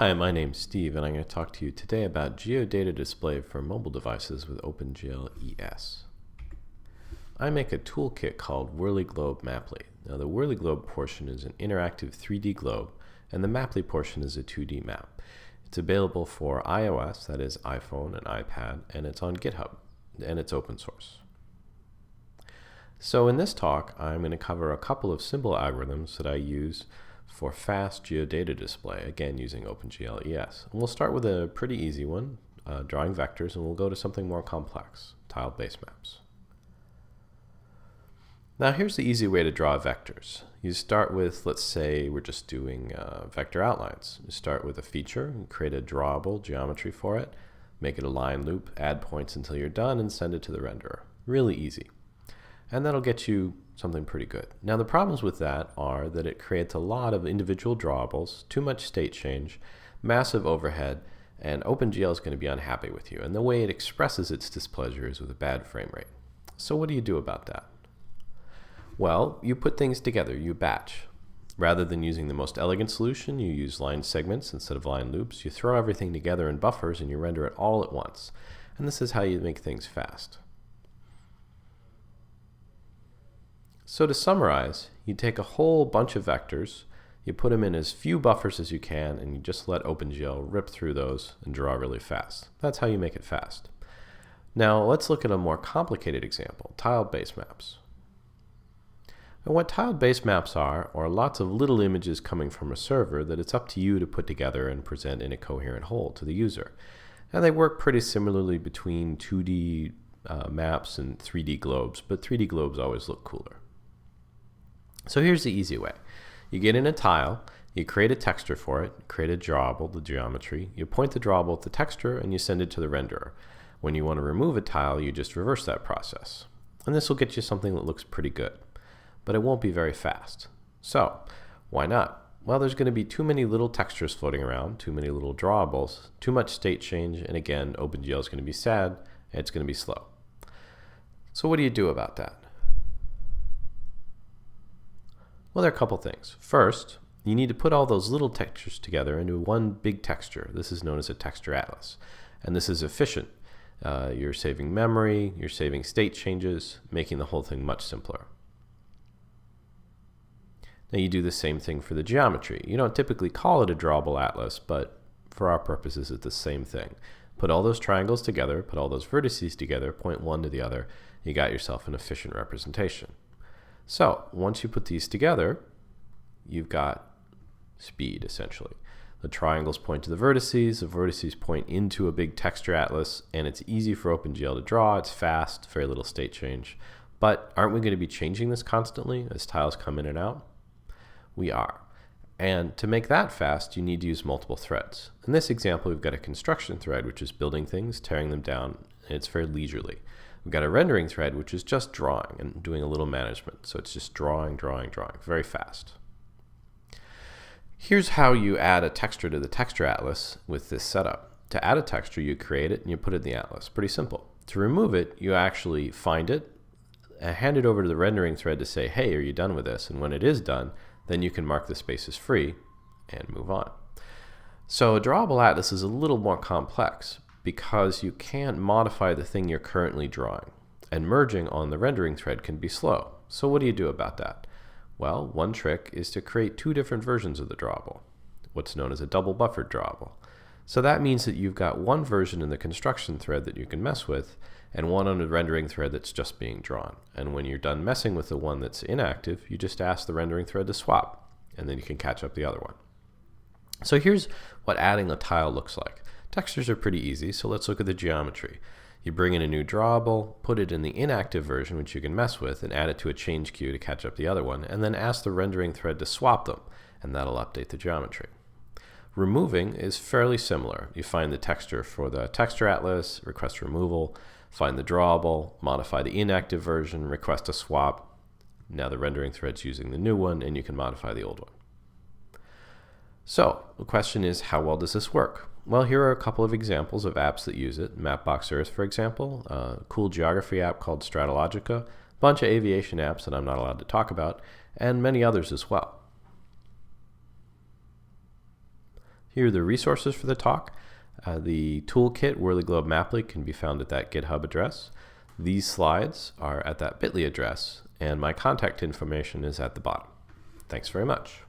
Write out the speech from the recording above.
Hi, my name's Steve, and I'm going to talk to you today about GeoData display for mobile devices with OpenGL ES. I make a toolkit called Whirly Globe-Maply. Now, the Whirly Globe portion is an interactive 3D globe, and the Maply portion is a 2D map. It's available for iOS, that is iPhone and iPad, and it's on GitHub, and it's open source. So in this talk, I'm going to cover a couple of simple algorithms that I use for fast GeoData display, again using OpenGL ES. And we'll start with a pretty easy one, drawing vectors, and we'll go to something more complex, tiled base maps. Now here's the easy way to draw vectors. You start with, let's say we're just doing vector outlines. You start with a feature, and create a drawable geometry for it, make it a line loop, add points until you're done, and send it to the renderer. Really easy. And that'll get you something pretty good. Now the problems with that are that it creates a lot of individual drawables, too much state change, massive overhead, and OpenGL is going to be unhappy with you. And the way it expresses its displeasure is with a bad frame rate. So what do you do about that? Well, you put things together, you batch. Rather than using the most elegant solution, you use line segments instead of line loops. You throw everything together in buffers and you render it all at once. And this is how you make things fast. So to summarize, you take a whole bunch of vectors, you put them in as few buffers as you can, and you just let OpenGL rip through those and draw really fast. That's how you make it fast. Now let's look at a more complicated example, tiled base maps. And what tiled base maps are lots of little images coming from a server that it's up to you to put together and present in a coherent whole to the user. And they work pretty similarly between 2D maps and 3D globes, but 3D globes always look cooler. So here's the easy way. You get in a tile, you create a texture for it, create a drawable, the geometry, you point the drawable at the texture, and you send it to the renderer. When you want to remove a tile, you just reverse that process. And this will get you something that looks pretty good, but it won't be very fast. So why not? Well, there's going to be too many little textures floating around, too many little drawables, too much state change, and again, OpenGL is going to be sad, and it's going to be slow. So what do you do about that? Well, there are a couple things. First, you need to put all those little textures together into one big texture. This is known as a texture atlas. And this is efficient. You're saving memory, you're saving state changes, making the whole thing much simpler. Now you do the same thing for the geometry. You don't typically call it a drawable atlas, but for our purposes it's the same thing. Put all those triangles together, put all those vertices together, point one to the other, you got yourself an efficient representation. So once you put these together, you've got speed essentially. The triangles point to the vertices point into a big texture atlas, and it's easy for OpenGL to draw, it's fast, very little state change. But aren't we going to be changing this constantly as tiles come in and out? We are. And to make that fast, you need to use multiple threads. In this example, we've got a construction thread, which is building things, tearing them down, and it's very leisurely. We've got a rendering thread, which is just drawing and doing a little management. So it's just drawing, very fast. Here's how you add a texture to the texture atlas with this setup. To add a texture, you create it and you put it in the atlas. Pretty simple. To remove it, you actually find it, hand it over to the rendering thread to say, hey, are you done with this? And when it is done, then you can mark the space as free and move on. So a drawable atlas is a little more complex because you can't modify the thing you're currently drawing. And merging on the rendering thread can be slow. So what do you do about that? Well, one trick is to create two different versions of the drawable, what's known as a double buffered drawable. So that means that you've got one version in the construction thread that you can mess with, and one on the rendering thread that's just being drawn. And when you're done messing with the one that's inactive, you just ask the rendering thread to swap, and then you can catch up the other one. So here's what adding a tile looks like. Textures are pretty easy, so let's look at the geometry. You bring in a new drawable, put it in the inactive version, which you can mess with, and add it to a change queue to catch up the other one, and then ask the rendering thread to swap them, and that'll update the geometry. Removing is fairly similar. You find the texture for the texture atlas, request removal, find the drawable, modify the inactive version, request a swap. Now the rendering thread's using the new one, and you can modify the old one. So the question is, how well does this work? Well, here are a couple of examples of apps that use it. Mapbox Earth, for example, a cool geography app called Stratologica, a bunch of aviation apps that I'm not allowed to talk about, and many others as well. Here are the resources for the talk. The toolkit Whirly Globe-Maply can be found at that GitHub address. These slides are at that bit.ly address, and my contact information is at the bottom. Thanks very much.